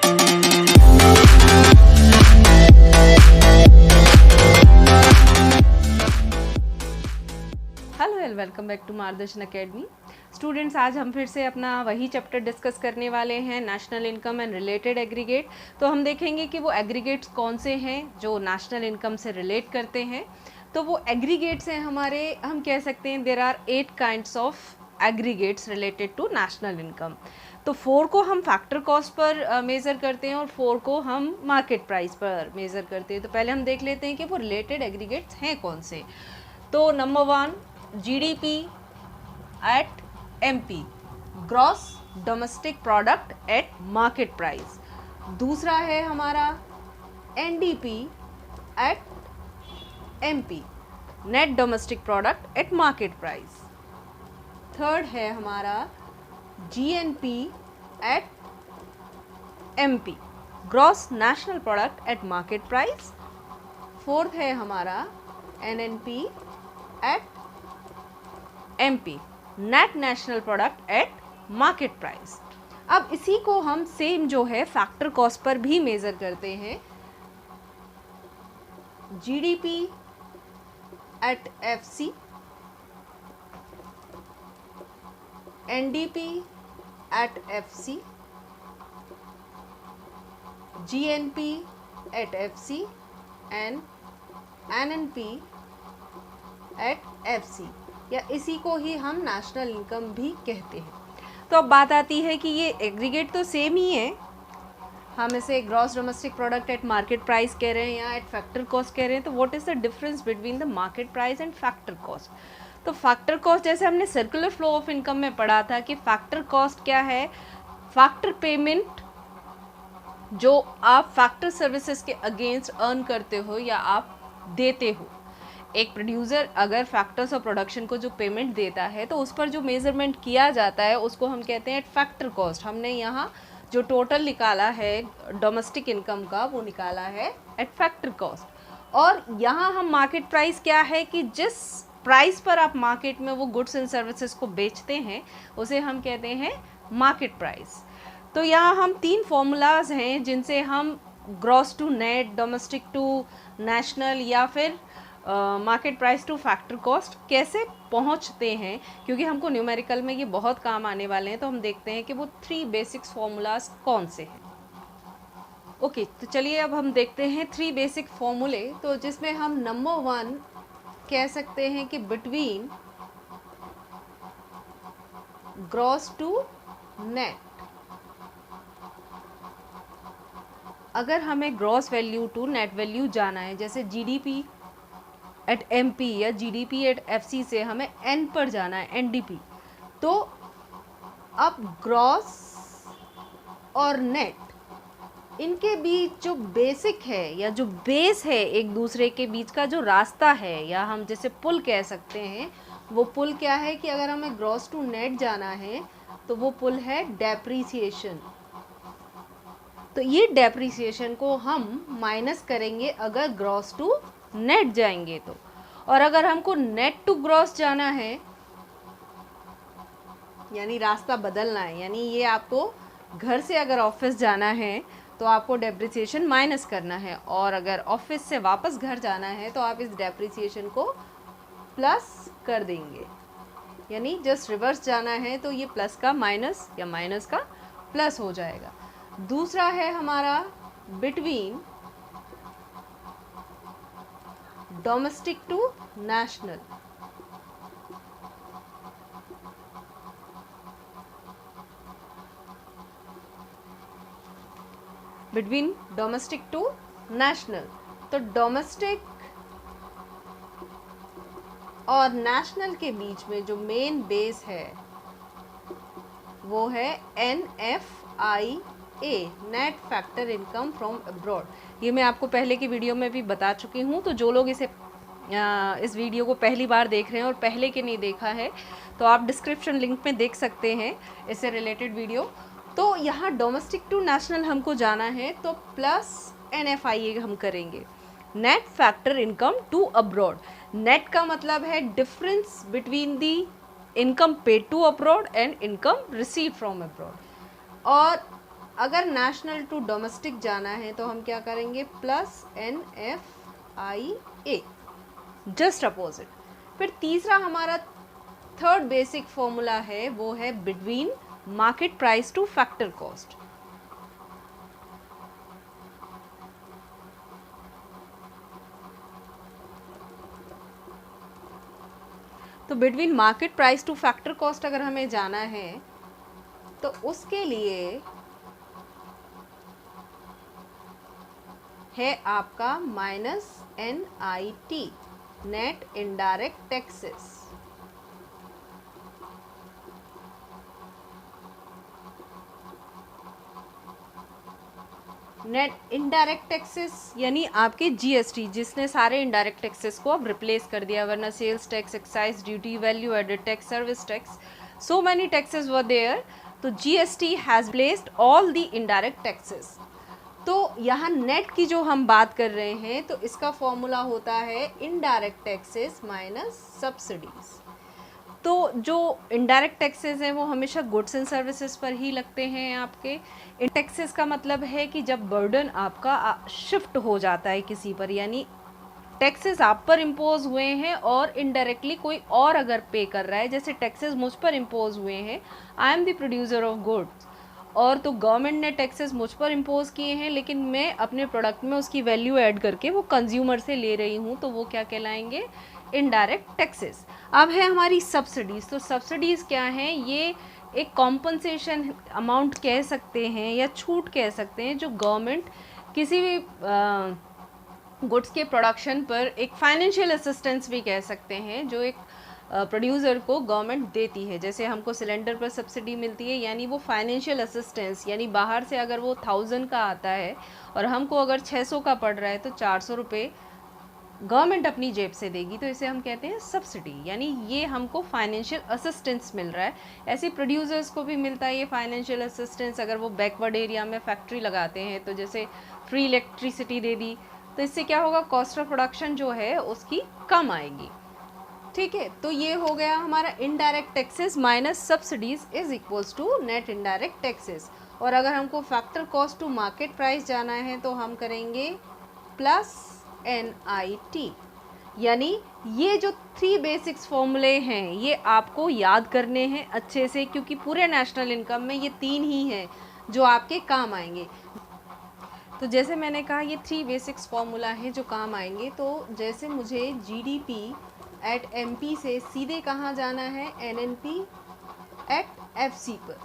Hello and welcome back to Margdarshan academy. Students, आज हम फिर से अपना वही चैप्टर डिस्कस करने वाले हैं, national income and related aggregate. तो हम देखेंगे कि वो एग्रीगेट्स कौन से हैं जो नेशनल इनकम से रिलेट करते हैं। तो वो एग्रीगेट्स हैं हमारे, हम कह सकते हैं there are 8 kinds of aggregates related to national income. तो 4 को हम फैक्टर कॉस्ट पर मेज़र करते हैं और 4 को हम मार्केट प्राइस पर मेज़र करते हैं। तो पहले हम देख लेते हैं कि वो रिलेटेड एग्रीगेट्स हैं कौन से। तो नंबर 1, GDP at MP, gross domestic product at market price. दूसरा है हमारा NDP at MP, net domestic product at market price. Third है हमारा GNP at MP, gross national product at market price. Fourth है हमारा NNP at MP, net national product at market price. अब इसी को हम सेम जो है फैक्टर कॉस्ट पर भी मेजर करते हैं। GDP at FC, NDP at FC, GNP at FC and NNP at FC, या इसी को ही हम नेशनल इनकम भी कहते हैं। तो अब बात आती है कि ये एग्रीगेट तो सेम ही है, हम इसे gross domestic product at market price कह रहे हैं या एट फैक्टर कॉस्ट कह रहे हैं। तो what is the difference between the market price and factor cost? तो फैक्टर कॉस्ट जैसे हमने सर्कुलर फ्लो ऑफ इनकम में पढ़ा था कि फैक्टर कॉस्ट क्या है, फैक्टर पेमेंट जो आप फैक्टर सर्विसेज के अगेंस्ट अर्न करते हो या आप देते हो। एक प्रोड्यूसर अगर फैक्टर्स ऑफ प्रोडक्शन को जो पेमेंट देता है तो उस पर जो मेजरमेंट किया जाता है उसको हम कहते हैं फैक्टर कॉस्ट। हमने यहाँ जो टोटल निकाला है डोमेस्टिक इनकम का वो निकाला है एट फैक्टर कॉस्ट। और यहाँ हम मार्केट प्राइस क्या है कि जिस प्राइस पर आप मार्केट में वो गुड्स एंड सर्विसेज को बेचते हैं उसे हम कहते हैं मार्केट प्राइस। तो यहाँ हम 3 फॉर्मूलाज हैं जिनसे हम gross to net, domestic to national या फिर market price to factor cost कैसे पहुंचते हैं, क्योंकि हमको न्यूमेरिकल में ये बहुत काम आने वाले हैं। तो हम देखते हैं कि वो 3 बेसिक्स फॉर्मूलाज कौन से हैं। ओके, तो चलिए अब हम देखते हैं 3 बेसिक फॉर्मूले। तो जिसमें हम नंबर 1 कह सकते हैं कि बिटवीन ग्रॉस टू नेट, अगर हमें gross value to net value जाना है, जैसे GDP एट MP या GDP एट FC से हमें N पर जाना है, NDP, तो अब ग्रॉस और नेट इनके बीच जो बेसिक है या जो बेस है एक दूसरे के बीच का जो रास्ता है या हम जैसे पुल कह सकते हैं, वो पुल क्या है कि अगर हमें ग्रॉस टू नेट जाना है तो वो पुल है डेप्रीसिएशन। तो ये डेप्रीसिएशन को हम माइनस करेंगे अगर ग्रॉस टू नेट जाएंगे तो। और अगर हमको नेट टू ग्रॉस जाना है यानी रास्ता बदलना है, यानी ये आपको घर से अगर ऑफिस जाना है तो आपको डेप्रिसिएशन माइनस करना है, और अगर ऑफिस से वापस घर जाना है तो आप इस डेप्रिसिएशन को प्लस कर देंगे। यानी जस्ट रिवर्स जाना है तो ये प्लस का माइनस या माइनस का प्लस हो जाएगा। दूसरा है हमारा between domestic to national, between domestic to national. तो डोमेस्टिक और नेशनल के बीच में जो मेन बेस है वो है NFIA, net factor income from abroad. ये मैं आपको पहले की वीडियो में भी बता चुकी हूँ। तो जो लोग इस वीडियो को पहली बार देख रहे हैं और पहले के नहीं देखा है तो आप डिस्क्रिप्शन लिंक में देख सकते हैं इससे रिलेटेड वीडियो। तो यहाँ डोमेस्टिक टू नेशनल हमको जाना है तो प्लस NFIA हम करेंगे, net factor income to abroad. Net का मतलब है difference between the income paid to abroad and income receive from abroad. और अगर नेशनल टू डोमेस्टिक जाना है तो हम क्या करेंगे, प्लस NFIA, जस्ट अपोजिट। फिर तीसरा हमारा थर्ड बेसिक फॉर्मूला है, वो है between market price to factor cost. तो between market price to factor cost अगर हमें जाना है तो उसके लिए है आपका -NIT, net indirect taxes. Net indirect taxes यानी आपके GST, जिसने सारे इनडायरेक्ट टैक्सेस को अब रिप्लेस कर दिया, वरना sales tax, excise duty, value added tax, service tax, so many taxes were there, तो GST has placed all the indirect taxes. तो यहाँ नेट की जो हम बात कर रहे हैं तो इसका फॉर्मूला होता है इनडायरेक्ट टैक्सेस माइनस सब्सिडीज। तो जो इनडायरेक्ट टैक्सेस हैं वो हमेशा गुड्स एंड सर्विसेज पर ही लगते हैं आपके। इन टैक्सेस का मतलब है कि जब बर्डन आपका शिफ्ट हो जाता है किसी पर, यानी टैक्सेस आप पर इम्पोज हुए हैं और इनडायरेक्टली कोई और अगर पे कर रहा है, जैसे टैक्सेस मुझ पर इम्पोज हुए हैं, I am the producer of goods, और तो गवर्नमेंट ने टैक्सेस मुझ पर इम्पोज किए हैं, लेकिन मैं अपने प्रोडक्ट में उसकी वैल्यू ऐड करके वो कंज्यूमर से ले रही हूँ, तो वो क्या कहलाएंगे, इनडायरेक्ट टैक्सेस। अब है हमारी सब्सिडीज़। तो सब्सिडीज़ क्या हैं, ये एक कॉम्पनसेशन अमाउंट कह सकते हैं या छूट कह सकते हैं जो गवर्नमेंट किसी भी गुड्स के प्रोडक्शन पर, एक फाइनेंशियल असिस्टेंस भी कह सकते हैं, जो एक प्रोड्यूसर को गवर्नमेंट देती है। जैसे हमको सिलेंडर पर सब्सिडी मिलती है, यानी वो फाइनेंशियल असिस्टेंस, यानी बाहर से अगर वो 1000 का आता है और हमको अगर 600 का पड़ रहा है तो 400 रुपये गवर्नमेंट अपनी जेब से देगी, तो इसे हम कहते हैं सब्सिडी, यानी ये हमको फाइनेंशियल असिस्टेंस मिल रहा है। ऐसे प्रोड्यूसर्स को भी मिलता है ये फाइनेंशियल असिस्टेंस, अगर वो बैकवर्ड एरिया में फैक्ट्री लगाते हैं तो जैसे फ्री इलेक्ट्रिसिटी दे दी, तो इससे क्या होगा, कॉस्ट ऑफ प्रोडक्शन जो है उसकी कम आएगी। ठीक है, तो ये हो गया हमारा indirect taxes minus subsidies is equals to net indirect taxes. और अगर हमको factor cost to market price जाना है तो हम करेंगे प्लस NIT, यानी ये जो 3 बेसिक्स फॉर्मूले हैं ये आपको याद करने हैं अच्छे से, क्योंकि पूरे नेशनल इनकम में ये 3 ही हैं जो आपके काम आएंगे। तो जैसे मैंने कहा ये 3 बेसिक्स फॉर्मूला हैं जो काम आएंगे। तो जैसे मुझे GDP एट MP से सीधे कहाँ जाना है, NNP एट FC पर,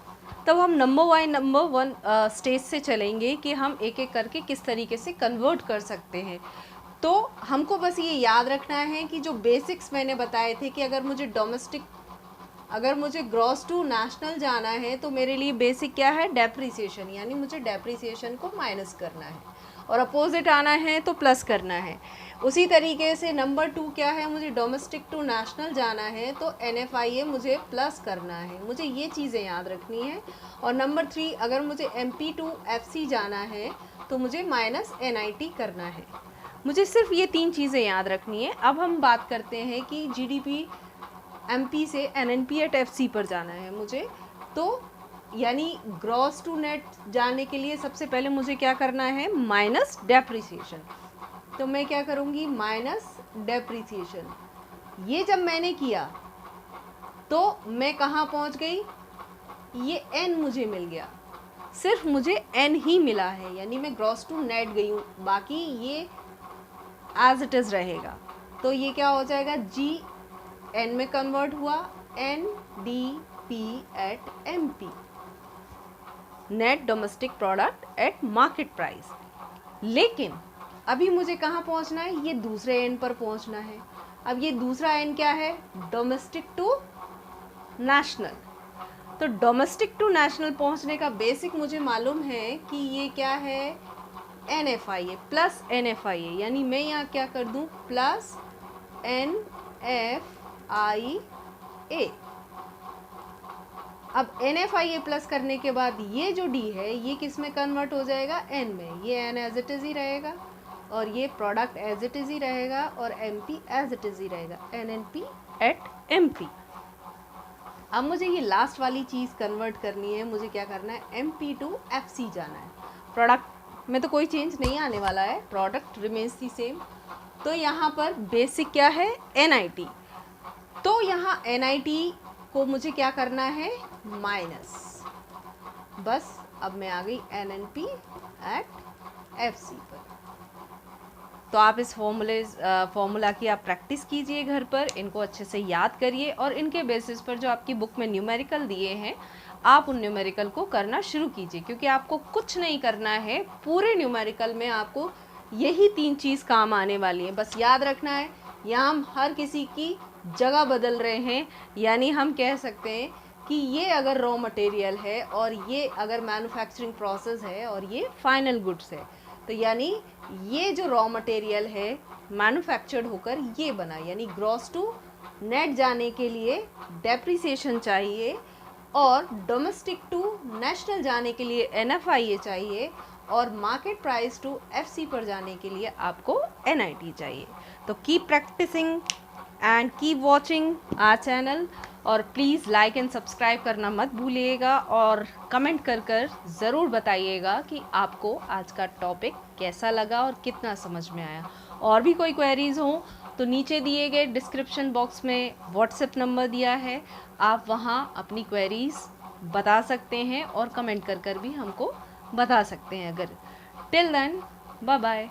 तब हम नंबर वन स्टेज से चलेंगे कि हम एक एक करके किस तरीके से कन्वर्ट कर सकते हैं। तो हमको बस ये याद रखना है कि जो बेसिक्स मैंने बताए थे कि अगर मुझे ग्रॉस टू नेशनल जाना है तो मेरे लिए बेसिक क्या है, डेप्रिसिएशन, यानी मुझे डेप्रिसिएशन को माइनस करना है, और अपोजिट आना है तो प्लस करना है। उसी तरीके से नंबर 2 क्या है, मुझे डोमेस्टिक टू नेशनल जाना है तो NFIA मुझे प्लस करना है, मुझे ये चीज़ें याद रखनी है। और नंबर 3 अगर मुझे MP टू FC जाना है तो मुझे माइनस NIT करना है। मुझे सिर्फ ये 3 चीज़ें याद रखनी है। अब हम बात करते हैं कि GDP MP से NNP एट FC पर जाना है मुझे, तो यानी ग्रॉस टू नेट जाने के लिए सबसे पहले मुझे क्या करना है, माइनस डेप्रिसिएशन। तो मैं क्या करूँगी, माइनस डेप्रिसिएशन। ये जब मैंने किया तो मैं कहाँ पहुँच गई, ये N मुझे मिल गया, सिर्फ मुझे N ही मिला है, यानी मैं ग्रॉस टू नेट गई हूँ, बाकी ये एज इट इज़ रहेगा। तो ये क्या हो जाएगा, GN में कन्वर्ट हुआ, NDP at MP, net domestic product at market price. लेकिन अभी मुझे कहाँ पहुँचना है, ये दूसरे एंड पर पहुँचना है। अब ये दूसरा एंड क्या है, डोमेस्टिक टू नेशनल। तो डोमेस्टिक टू नेशनल पहुँचने का बेसिक मुझे मालूम है कि ये क्या है, NFIA प्लस NFIA, यानी मैं यहाँ क्या कर दूँ, प्लस NFIA। अब NFIA प्लस करने के बाद ये जो D है ये किस में कन्वर्ट हो जाएगा, N में, ये N एज इट इज़ ही रहेगा और ये प्रोडक्ट एज इट इज़ ही रहेगा और MP एज इट इज़ ही रहेगा, NNP एट MP। अब मुझे ये लास्ट वाली चीज़ कन्वर्ट करनी है, मुझे क्या करना है, MP to FC जाना है। प्रोडक्ट में तो कोई चेंज नहीं आने वाला है, प्रोडक्ट रिमेन्स दी सेम। तो यहाँ पर बेसिक क्या है, NIT। तो यहाँ NIT को मुझे क्या करना है, माइनस, बस अब मैं आ गई NNP at FC पर। तो आप इस फॉर्मूला की आप प्रैक्टिस कीजिए घर पर, इनको अच्छे से याद करिए और इनके बेसिस पर जो आपकी बुक में न्यूमेरिकल दिए हैं आप उन न्यूमेरिकल को करना शुरू कीजिए, क्योंकि आपको कुछ नहीं करना है, पूरे न्यूमेरिकल में आपको यही 3 चीज़ काम आने वाली है। बस याद रखना है, यहाँ हम हर किसी की जगह बदल रहे हैं, यानी हम कह सकते हैं कि ये अगर रॉ मटेरियल है और ये अगर मैन्युफैक्चरिंग प्रोसेस है और ये फाइनल गुड्स है, तो यानी ये जो रॉ मटेरियल है मैन्युफैक्चर्ड होकर ये बना, यानी ग्रॉस टू नेट जाने के लिए डेप्रिसिएशन चाहिए और डोमेस्टिक टू नेशनल जाने के लिए NFIA चाहिए और मार्केट प्राइस टू FC पर जाने के लिए आपको NIT चाहिए। तो keep practicing and keep watching our channel और प्लीज़ लाइक एंड सब्सक्राइब करना मत भूलिएगा और कमेंट कर ज़रूर बताइएगा कि आपको आज का टॉपिक कैसा लगा और कितना समझ में आया। और भी कोई क्वेरीज़ हों तो नीचे दिए गए डिस्क्रिप्शन बॉक्स में व्हाट्सएप नंबर दिया है, आप वहाँ अपनी क्वेरीज़ बता सकते हैं और कमेंट कर भी हमको बता सकते हैं। अगर टिल देन बाय बाय।